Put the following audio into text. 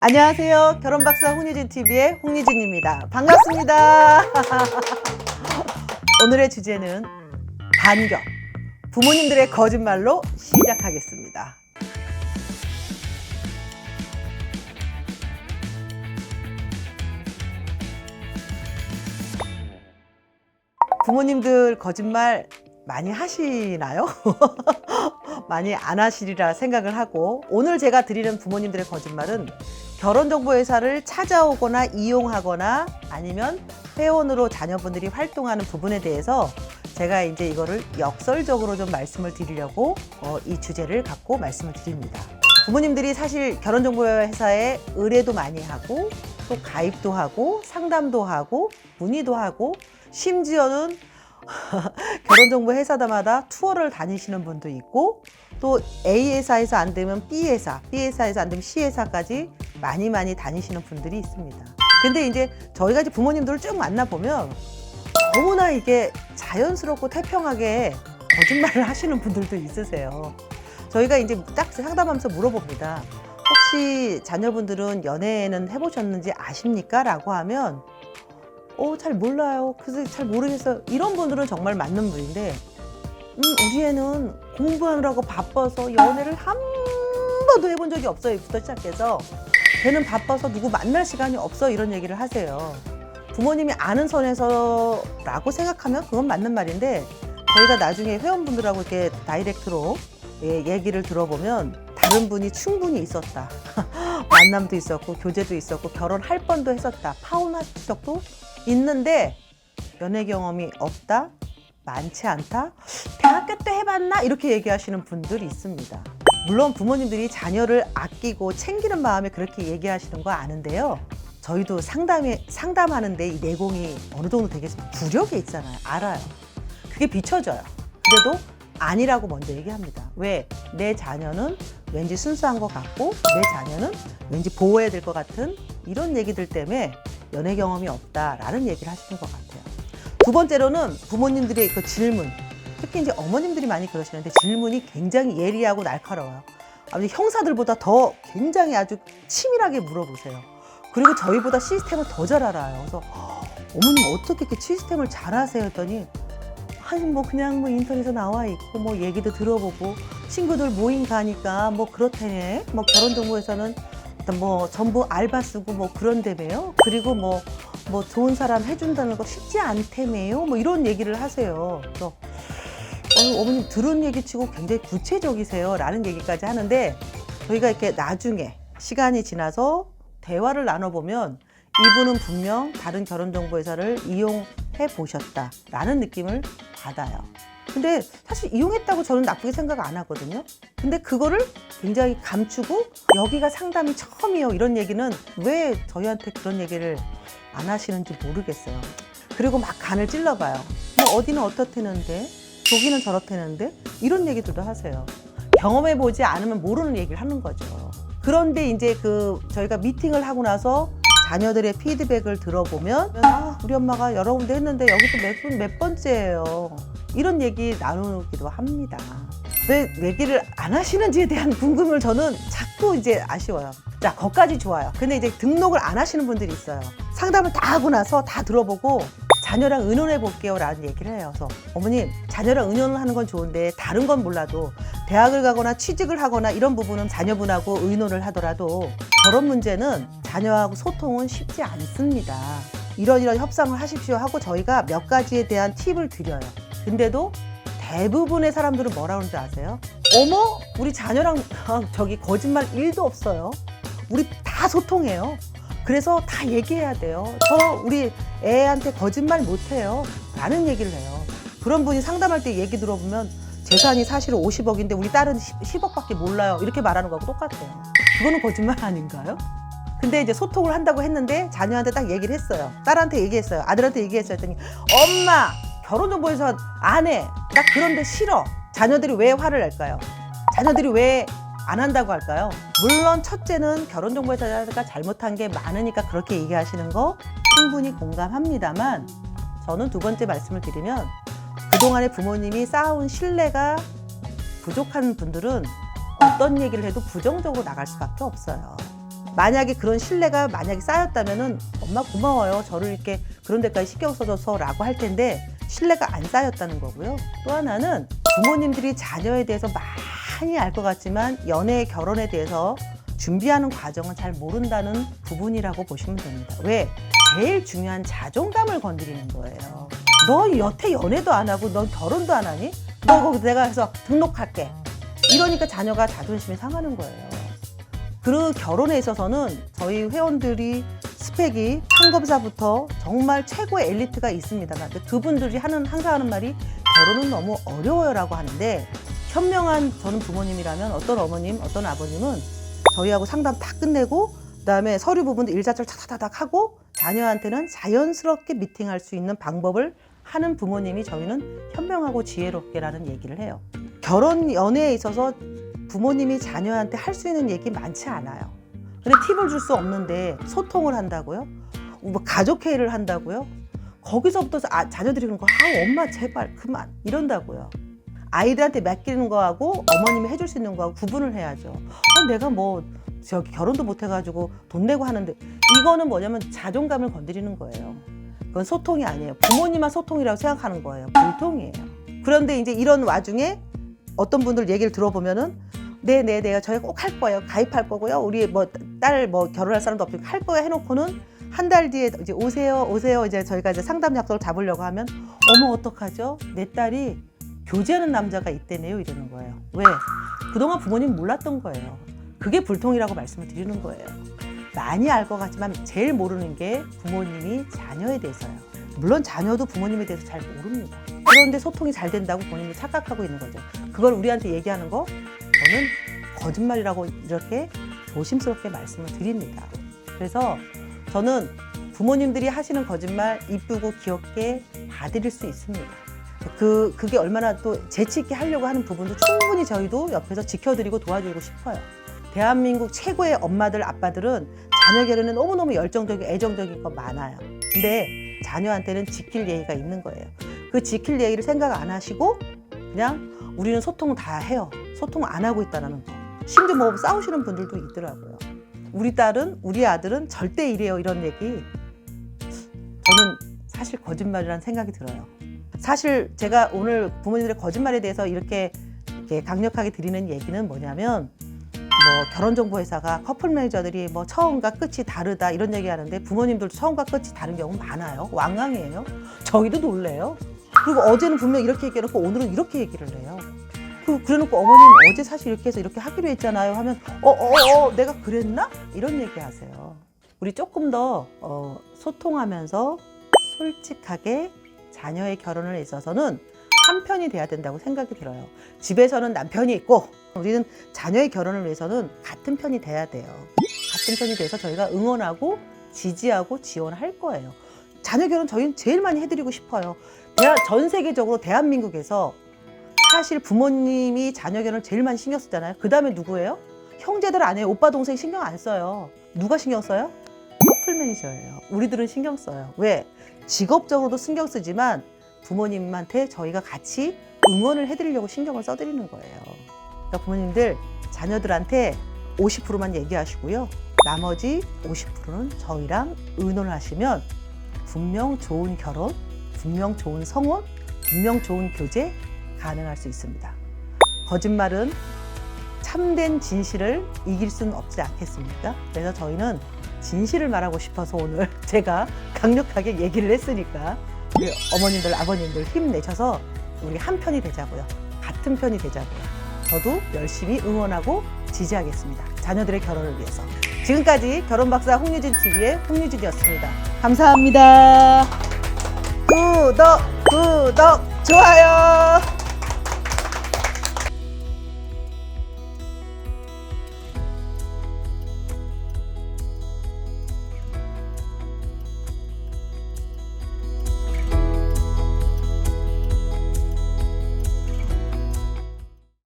안녕하세요. 결혼박사 홍유진TV의 홍유진입니다. 반갑습니다. 오늘의 주제는 반격. 부모님들의 거짓말로 시작하겠습니다. 부모님들 거짓말 많이 하시나요? 많이 안 하시리라 생각을 하고, 오늘 제가 드리는 부모님들의 거짓말은 결혼정보회사를 찾아오거나 이용하거나 아니면 회원으로 자녀분들이 활동하는 부분에 대해서 제가 이제 이거를 역설적으로 좀 말씀을 드리려고 이 주제를 갖고 말씀을 드립니다. 부모님들이 사실 결혼정보회사에 의뢰도 많이 하고 또 가입도 하고 상담도 하고 문의도 하고 심지어는 결혼정보 회사마다 투어를 다니시는 분도 있고, 또 A 회사에서 안 되면 B 회사, B 회사에서 안 되면 C 회사까지 많이 다니시는 분들이 있습니다. 근데 이제 저희가 이제 부모님들을 쭉 만나보면 너무나 이게 자연스럽고 태평하게 거짓말을 하시는 분들도 있으세요. 저희가 이제 딱 상담하면서 물어봅니다. 혹시 자녀분들은 연애는 해보셨는지 아십니까? 라고 하면 잘 몰라요. 그래서 잘 모르겠어요. 이런 분들은 정말 맞는 분인데, 우리 애는 공부하느라고 바빠서 연애를 한 번도 해본 적이 없어요. 부터 시작해서 걔는 바빠서 누구 만날 시간이 없어, 이런 얘기를 하세요. 부모님이 아는 선에서 라고 생각하면 그건 맞는 말인데, 저희가 나중에 회원분들하고 이렇게 다이렉트로 얘기를 들어보면 다른 분이 충분히 있었다. 만남도 있었고 교제도 있었고 결혼할 뻔도 했었다. 파혼할 적도 있는데 연애 경험이 없다, 많지 않다, 대학교 때 해봤나, 이렇게 얘기하시는 분들이 있습니다. 물론 부모님들이 자녀를 아끼고 챙기는 마음에 그렇게 얘기하시는 거 아는데요, 저희도 상담하는데 이 내공이 어느 정도 되겠습니까? 구력이 있잖아요. 알아요. 그게 비춰져요. 그래도 아니라고 먼저 얘기합니다. 왜? 내 자녀는 왠지 순수한 것 같고 내 자녀는 왠지 보호해야 될 것 같은 이런 얘기들 때문에 연애 경험이 없다라는 얘기를 하시는 것 같아요. 두 번째로는 부모님들의 그 질문, 특히 이제 어머님들이 많이 그러시는데 질문이 굉장히 예리하고 날카로워요. 아니, 형사들보다 더 굉장히 아주 치밀하게 물어보세요. 그리고 저희보다 시스템을 더 잘 알아요. 그래서 어머님 어떻게 이렇게 시스템을 잘 아세요? 했더니 아니 뭐 그냥 뭐 인터넷에 나와 있고 뭐 얘기도 들어보고 친구들 모임 가니까 뭐 그렇다네. 뭐 결혼정보에서는 뭐 전부 알바 쓰고 뭐 그런다며요. 그리고 뭐 좋은 사람 해준다는 거 쉽지 않다며요. 뭐 이런 얘기를 하세요. 그래서 어머님 들은 얘기 치고 굉장히 구체적이세요 라는 얘기까지 하는데, 저희가 이렇게 나중에 시간이 지나서 대화를 나눠보면 이분은 분명 다른 결혼정보회사를 이용해 보셨다라는 느낌을 받아요. 근데 사실 이용했다고 저는 나쁘게 생각 안 하거든요. 근데 그거를 굉장히 감추고 여기가 상담이 처음이에요, 이런 얘기는 왜 저희한테 그런 얘기를 안 하시는지 모르겠어요. 그리고 막 간을 찔러봐요. 뭐 어디는 어떻다는데, 저기는 저렇다는데, 이런 얘기들도 하세요. 경험해보지 않으면 모르는 얘기를 하는 거죠. 그런데 이제 저희가 미팅을 하고 나서 자녀들의 피드백을 들어보면 우리 엄마가 여러 군데 했는데 여기도 몇 번째예요, 이런 얘기 나누기도 합니다. 왜 얘기를 안 하시는지에 대한 궁금을 저는 자꾸 이제 아쉬워요. 자, 거기까지 좋아요. 근데 이제 등록을 안 하시는 분들이 있어요. 상담을 다 하고 나서 다 들어보고 자녀랑 의논해 볼게요 라는 얘기를 해요. 그래서 어머님, 자녀랑 의논을 하는 건 좋은데 다른 건 몰라도 대학을 가거나 취직을 하거나 이런 부분은 자녀분하고 의논을 하더라도 결혼 문제는 자녀하고 소통은 쉽지 않습니다. 이런 협상을 하십시오 하고 저희가 몇 가지에 대한 팁을 드려요. 근데도 대부분의 사람들은 뭐라고 하는지 아세요? 어머, 우리 자녀랑 저기 거짓말 1도 없어요. 우리 다 소통해요. 그래서 다 얘기해야 돼요. 저 우리 애한테 거짓말 못해요 라는 얘기를 해요. 그런 분이 상담할 때 얘기 들어보면 재산이 사실은 50억인데 우리 딸은 10억밖에 몰라요, 이렇게 말하는 거하고 똑같아요. 그거는 거짓말 아닌가요? 근데 이제 소통을 한다고 했는데 자녀한테 딱 얘기를 했어요. 딸한테 얘기했어요. 아들한테 얘기했어요. 했더니 엄마, 결혼정보회사 안 해. 나 그런데 싫어. 자녀들이 왜 화를 낼까요? 자녀들이 왜 안 한다고 할까요? 물론 첫째는 결혼정보회사가 잘못한 게 많으니까 그렇게 얘기하시는 거 충분히 공감합니다만, 저는 두 번째 말씀을 드리면 그동안에 부모님이 쌓아온 신뢰가 부족한 분들은 어떤 얘기를 해도 부정적으로 나갈 수밖에 없어요. 만약에 그런 신뢰가 만약에 쌓였다면은 엄마 고마워요. 저를 이렇게 그런 데까지 신경 써줘서라고 할 텐데 신뢰가 안 쌓였다는 거고요. 또 하나는 부모님들이 자녀에 대해서 많이 알 것 같지만 연애, 결혼에 대해서 준비하는 과정은 잘 모른다는 부분이라고 보시면 됩니다. 왜? 제일 중요한 자존감을 건드리는 거예요. 너 여태 연애도 안 하고 넌 결혼도 안 하니? 너 거기 내가 해서 등록할게. 이러니까 자녀가 자존심이 상하는 거예요. 그 결혼에 있어서는 저희 회원들이 스펙이 판검사부터 정말 최고의 엘리트가 있습니다만 그분들이 항상 하는 말이 결혼은 너무 어려워요라고 하는데 현명한 저는 부모님이라면 어떤 어머님, 어떤 아버님은 저희하고 상담 다 끝내고 그다음에 서류 부분도 일자철 타다닥 하고 자녀한테는 자연스럽게 미팅할 수 있는 방법을 하는 부모님이 저희는 현명하고 지혜롭게라는 얘기를 해요. 결혼 연애에 있어서 부모님이 자녀한테 할 수 있는 얘기 많지 않아요. 근데 팁을 줄 수 없는데 소통을 한다고요? 뭐 가족회의를 한다고요? 거기서부터 자녀들이 그런 거 엄마 제발 그만 이런다고요. 아이들한테 맡기는 거하고 어머님이 해줄 수 있는 거하고 구분을 해야죠. 내가 뭐 저기 결혼도 못 해가지고 돈 내고 하는데 이거는 뭐냐면 자존감을 건드리는 거예요. 그건 소통이 아니에요. 부모님만 소통이라고 생각하는 거예요. 불통이에요. 그런데 이제 이런 와중에 어떤 분들 얘기를 들어보면은 내가 저희가 꼭 할 거예요. 가입할 거고요. 우리 뭐 딸 뭐 결혼할 사람도 없고 할 거야 해놓고는 한 달 뒤에 이제 오세요 이제 저희가 이제 상담 약속을 잡으려고 하면 어머 어떡하죠? 내 딸이 교제하는 남자가 있대네요 이러는 거예요. 왜? 그동안 부모님 몰랐던 거예요. 그게 불통이라고 말씀을 드리는 거예요. 많이 알 것 같지만 제일 모르는 게 부모님이 자녀에 대해서요. 물론 자녀도 부모님에 대해서 잘 모릅니다. 그런데 소통이 잘 된다고 본인이 착각하고 있는 거죠. 그걸 우리한테 얘기하는 거 저는 거짓말이라고 이렇게 조심스럽게 말씀을 드립니다. 그래서 저는 부모님들이 하시는 거짓말 이쁘고 귀엽게 봐드릴 수 있습니다. 그게 얼마나 또 재치 있게 하려고 하는 부분도 충분히 저희도 옆에서 지켜드리고 도와드리고 싶어요. 대한민국 최고의 엄마들, 아빠들은 자녀 결혼에 너무너무 열정적이고 애정적인 거 많아요. 근데 자녀한테는 지킬 예의가 있는 거예요. 그 지킬 예의를 생각 안 하시고 그냥 우리는 소통 다 해요. 소통 안 하고 있다는 거. 심지어 뭐 싸우시는 분들도 있더라고요. 우리 딸은, 우리 아들은 절대 이래요. 이런 얘기. 저는 사실 거짓말이라는 생각이 들어요. 사실 제가 오늘 부모님들의 거짓말에 대해서 이렇게 강력하게 드리는 얘기는 뭐냐면 뭐 결혼정보회사가 커플 매니저들이 뭐 처음과 끝이 다르다 이런 얘기 하는데 부모님들도 처음과 끝이 다른 경우 많아요. 왕왕이에요. 저희도 놀래요. 그리고 어제는 분명 이렇게 얘기해놓고 오늘은 이렇게 얘기를 해요. 그래놓고 어머님 어제 사실 이렇게 해서 이렇게 하기로 했잖아요 하면 내가 그랬나? 이런 얘기 하세요. 우리 조금 더 소통하면서 솔직하게 자녀의 결혼에 있어서는 한 편이 돼야 된다고 생각이 들어요. 집에서는 남편이 있고 우리는 자녀의 결혼을 위해서는 같은 편이 돼야 돼요. 같은 편이 돼서 저희가 응원하고 지지하고 지원할 거예요. 자녀 결혼 저희는 제일 많이 해드리고 싶어요. 전 세계적으로 대한민국에서 사실 부모님이 자녀 결혼을 제일 많이 신경 쓰잖아요. 그 다음에 누구예요? 형제들 안 해요. 오빠 동생 신경 안 써요. 누가 신경 써요? 커플 매니저예요. 우리들은 신경 써요. 왜? 직업적으로도 신경 쓰지만 부모님한테 저희가 같이 응원을 해드리려고 신경을 써드리는 거예요. 그러니까 부모님들 자녀들한테 50%만 얘기하시고요. 나머지 50%는 저희랑 의논을 하시면 분명 좋은 결혼, 분명 좋은 성혼, 분명 좋은 교제 가능할 수 있습니다. 거짓말은 참된 진실을 이길 수는 없지 않겠습니까? 그래서 저희는 진실을 말하고 싶어서 오늘 제가 강력하게 얘기를 했으니까 우리 어머님들, 아버님들 힘내셔서 우리 한 편이 되자고요. 같은 편이 되자고요. 저도 열심히 응원하고 지지하겠습니다. 자녀들의 결혼을 위해서. 지금까지 결혼박사 홍유진 TV의 홍유진이었습니다. 감사합니다. 구독, 좋아요.